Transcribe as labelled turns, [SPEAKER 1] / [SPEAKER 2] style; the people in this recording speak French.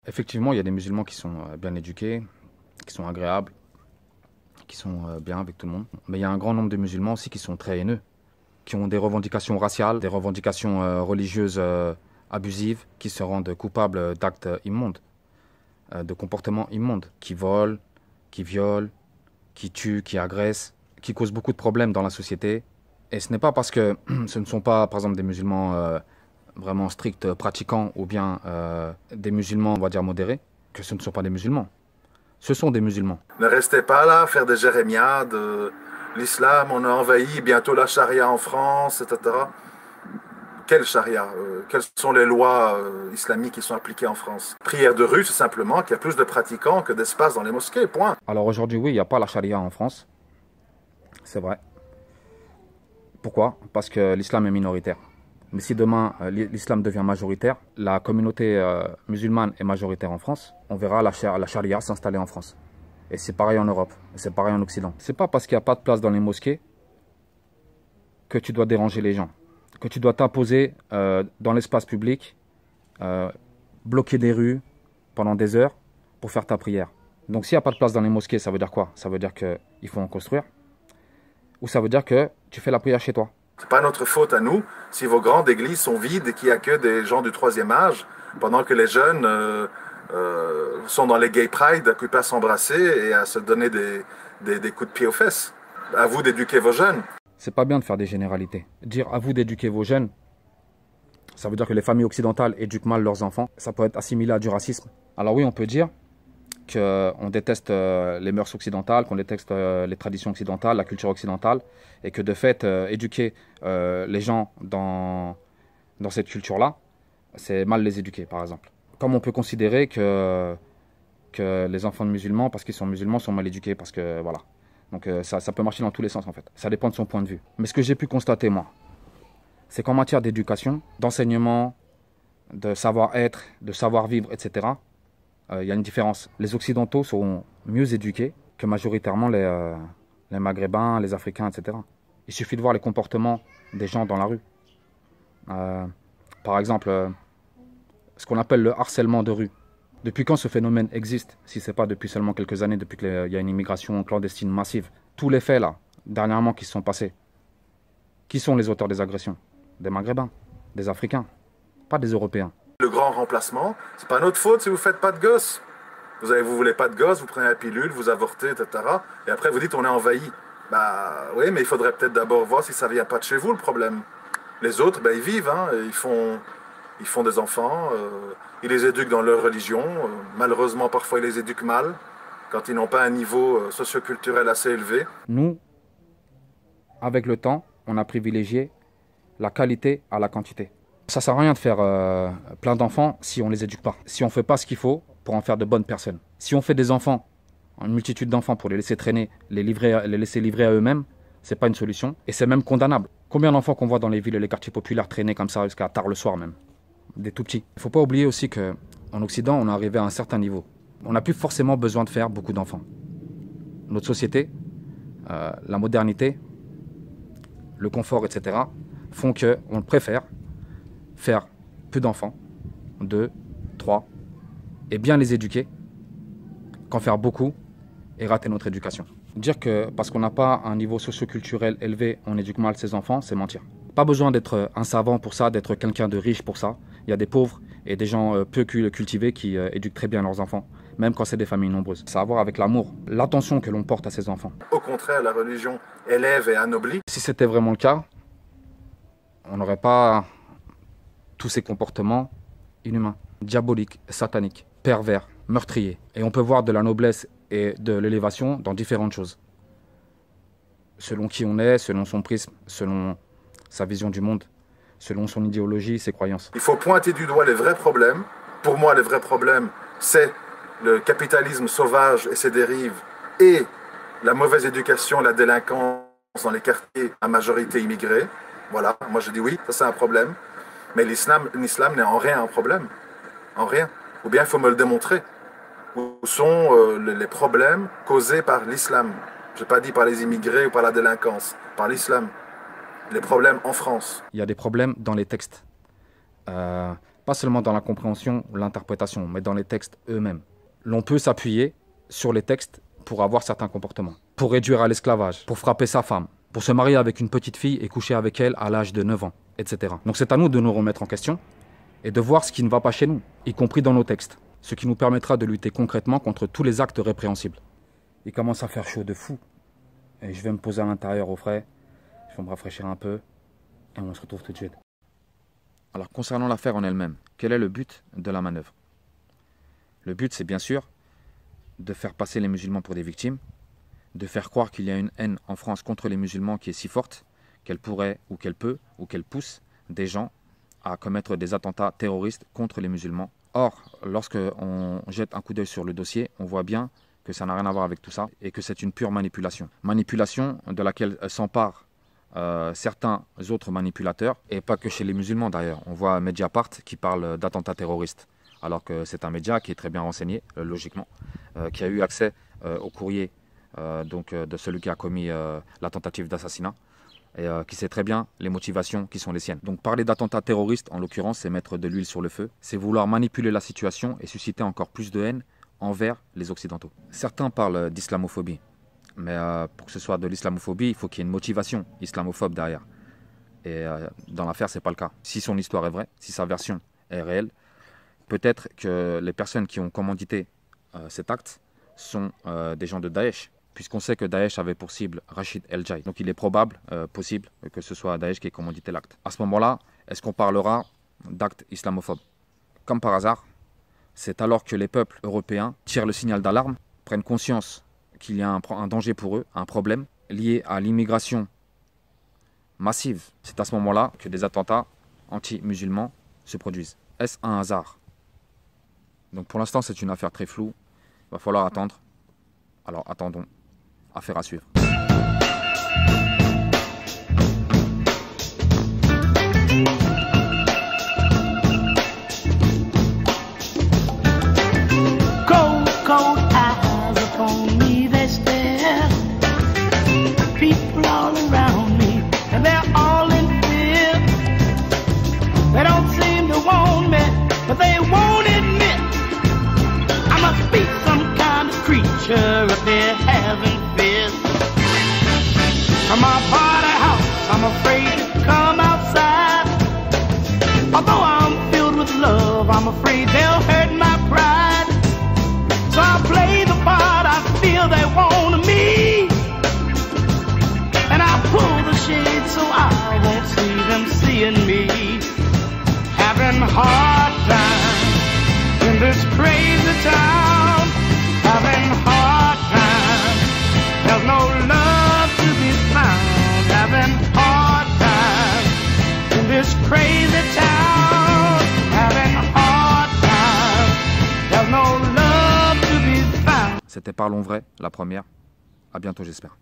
[SPEAKER 1] Effectivement, il y a des musulmans qui sont bien éduqués, qui sont agréables, qui sont bien avec tout le monde. Mais il y a un grand nombre de musulmans aussi qui sont très haineux, qui ont des revendications raciales, des revendications religieuses abusives, qui se rendent coupables d'actes immondes, de comportements immondes, qui volent, qui violent, qui tuent, qui agressent, qui causent beaucoup de problèmes dans la société. Et ce n'est pas parce que ce ne sont pas, par exemple, des musulmans vraiment stricts, pratiquants, ou bien des musulmans, on va dire, modérés, que ce ne sont pas des musulmans. Ce sont des musulmans.
[SPEAKER 2] Ne restez pas là à faire des jérémiades. L'islam, on a envahi bientôt la charia en France, etc. Quelle charia? Quelles sont les lois islamiques qui sont appliquées en France? Prière de rue, c'est simplement qu'il y a plus de pratiquants que d'espace dans les mosquées, point.
[SPEAKER 1] Alors aujourd'hui, oui, il n'y a pas la charia en France. C'est vrai. Pourquoi? Parce que l'islam est minoritaire. Mais si demain l'islam devient majoritaire, la communauté musulmane est majoritaire en France, on verra la charia s'installer en France. Et c'est pareil en Europe, c'est pareil en Occident. C'est pas parce qu'il n'y a pas de place dans les mosquées que tu dois déranger les gens, que tu dois t'imposer dans l'espace public, bloquer des rues pendant des heures pour faire ta prière. Donc s'il n'y a pas de place dans les mosquées, ça veut dire quoi? Ça veut dire qu'il faut en construire, ou ça veut dire que tu fais la prière chez toi.
[SPEAKER 2] C'est pas notre faute à nous si vos grandes églises sont vides et qu'il n'y a que des gens du troisième âge, pendant que les jeunes sont dans les gay pride, occupés à s'embrasser et à se donner des coups de pied aux fesses. À vous d'éduquer vos jeunes.
[SPEAKER 1] C'est pas bien de faire des généralités. Dire à vous d'éduquer vos jeunes, ça veut dire que les familles occidentales éduquent mal leurs enfants. Ça peut être assimilé à du racisme. Alors oui, on peut dire qu'on déteste les mœurs occidentales, qu'on déteste les traditions occidentales, la culture occidentale, et que de fait, éduquer les gens dans cette culture-là, c'est mal les éduquer, par exemple. Comme on peut considérer que les enfants de musulmans, parce qu'ils sont musulmans, sont mal éduqués, parce que voilà. Donc ça peut marcher dans tous les sens, en fait. Ça dépend de son point de vue. Mais ce que j'ai pu constater, moi, c'est qu'en matière d'éducation, d'enseignement, de savoir-être, de savoir-vivre, etc., il y a une différence. Les Occidentaux sont mieux éduqués que majoritairement les Maghrébins, les Africains, etc. Il suffit de voir les comportements des gens dans la rue. Par exemple, ce qu'on appelle le harcèlement de rue. Depuis quand ce phénomène existe, si ce n'est pas depuis seulement quelques années, depuis qu'il y a une immigration clandestine massive? Tous les faits, là, dernièrement, qui se sont passés, qui sont les auteurs des agressions? Des Maghrébins, des Africains, pas des Européens.
[SPEAKER 2] Le grand remplacement, c'est pas notre faute si vous faites pas de gosses. Vous voulez pas de gosses, vous prenez la pilule, vous avortez, etc. Et après vous dites on est envahi. Bah oui, mais il faudrait peut-être d'abord voir si ça vient pas de chez vous le problème. Les autres, ils vivent, hein, ils font des enfants, ils les éduquent dans leur religion. Malheureusement, parfois ils les éduquent mal quand ils n'ont pas un niveau socioculturel assez élevé.
[SPEAKER 1] Nous, avec le temps, on a privilégié la qualité à la quantité. Ça sert à rien de faire plein d'enfants si on les éduque pas. Si on fait pas ce qu'il faut pour en faire de bonnes personnes. Si on fait des enfants, une multitude d'enfants pour les laisser traîner, les laisser livrer à eux-mêmes, c'est pas une solution. Et c'est même condamnable. Combien d'enfants qu'on voit dans les villes et les quartiers populaires traîner comme ça jusqu'à tard le soir même? Des tout petits. Il faut pas oublier aussi qu'en Occident, on est arrivé à un certain niveau. On n'a plus forcément besoin de faire beaucoup d'enfants. Notre société, la modernité, le confort, etc., font qu'on préfère faire peu d'enfants, 2, 3, et bien les éduquer, qu'en faire beaucoup et rater notre éducation. Dire que parce qu'on n'a pas un niveau socio-culturel élevé, on éduque mal ses enfants, c'est mentir. Pas besoin d'être un savant pour ça, d'être quelqu'un de riche pour ça. Il y a des pauvres et des gens peu cultivés qui éduquent très bien leurs enfants, même quand c'est des familles nombreuses. Ça a à voir avec l'amour, l'attention que l'on porte à ses enfants.
[SPEAKER 2] Au contraire, la religion élève et anoblit.
[SPEAKER 1] Si c'était vraiment le cas, on n'aurait pas tous ces comportements inhumains, diaboliques, sataniques, pervers, meurtriers. Et on peut voir de la noblesse et de l'élévation dans différentes choses. Selon qui on est, selon son prisme, selon sa vision du monde, selon son idéologie, ses croyances.
[SPEAKER 2] Il faut pointer du doigt les vrais problèmes. Pour moi, les vrais problèmes, c'est le capitalisme sauvage et ses dérives et la mauvaise éducation, la délinquance dans les quartiers à majorité immigrée. Voilà, moi je dis oui, ça c'est un problème. Mais l'islam n'est en rien un problème. En rien. Ou bien il faut me le démontrer. Où sont les problèmes causés par l'islam? Je n'ai pas dit par les immigrés ou par la délinquance, par l'islam. Les problèmes en France.
[SPEAKER 1] Il y a des problèmes dans les textes. pas seulement dans la compréhension ou l'interprétation, mais dans les textes eux-mêmes. L'on peut s'appuyer sur les textes pour avoir certains comportements, pour réduire à l'esclavage, pour frapper sa femme, pour se marier avec une petite fille et coucher avec elle à l'âge de 9 ans, etc. Donc c'est à nous de nous remettre en question et de voir ce qui ne va pas chez nous, y compris dans nos textes, ce qui nous permettra de lutter concrètement contre tous les actes répréhensibles. Il commence à faire chaud de fou, et je vais me poser à l'intérieur au frais, je vais me rafraîchir un peu, et on se retrouve tout de suite. Alors concernant l'affaire en elle-même, quel est le but de la manœuvre? Le but, c'est bien sûr de faire passer les musulmans pour des victimes, de faire croire qu'il y a une haine en France contre les musulmans qui est si forte qu'elle pourrait, ou qu'elle peut, ou qu'elle pousse des gens à commettre des attentats terroristes contre les musulmans. Or, lorsque on jette un coup d'œil sur le dossier, on voit bien que ça n'a rien à voir avec tout ça et que c'est une pure manipulation. Manipulation de laquelle s'emparent certains autres manipulateurs, et pas que chez les musulmans d'ailleurs. On voit Mediapart qui parle d'attentats terroristes, alors que c'est un média qui est très bien renseigné, logiquement, qui a eu accès au courrier de celui qui a commis la tentative d'assassinat, et qui sait très bien les motivations qui sont les siennes. Donc parler d'attentats terroristes, en l'occurrence, c'est mettre de l'huile sur le feu, c'est vouloir manipuler la situation et susciter encore plus de haine envers les Occidentaux. Certains parlent d'islamophobie, mais pour que ce soit de l'islamophobie, il faut qu'il y ait une motivation islamophobe derrière. Et dans l'affaire, ce n'est pas le cas. Si son histoire est vraie, si sa version est réelle, peut-être que les personnes qui ont commandité cet acte sont des gens de Daesh, puisqu'on sait que Daesh avait pour cible Rachid El-Jai. Donc il est probable, possible, que ce soit Daesh qui ait commandité l'acte. À ce moment-là, est-ce qu'on parlera d'actes islamophobes? Comme par hasard, c'est alors que les peuples européens tirent le signal d'alarme, prennent conscience qu'il y a un danger pour eux, un problème lié à l'immigration massive. C'est à ce moment-là que des attentats anti-musulmans se produisent. Est-ce un hasard? Donc pour l'instant, c'est une affaire très floue. Il va falloir attendre. Alors attendons. Affaire à suivre.
[SPEAKER 3] Cold, cold eyes upon me, they stare. People all around me, and they're all in fear. They don't seem to want me, but they won't admit I must be some kind of creature if they're having fears. From my body house, I'm afraid to come outside. Although I'm filled with love, I'm afraid they'll hurt my pride. So I play the part I feel they want of me, and I pull the shade so I won't see them seeing me. Having hard times in this crazy town, having hard times, there's no love to be found. Having hard times in this crazy town, having hard times, there's no love to be found.
[SPEAKER 1] C'était Parlons Vrai, la première. À bientôt, j'espère.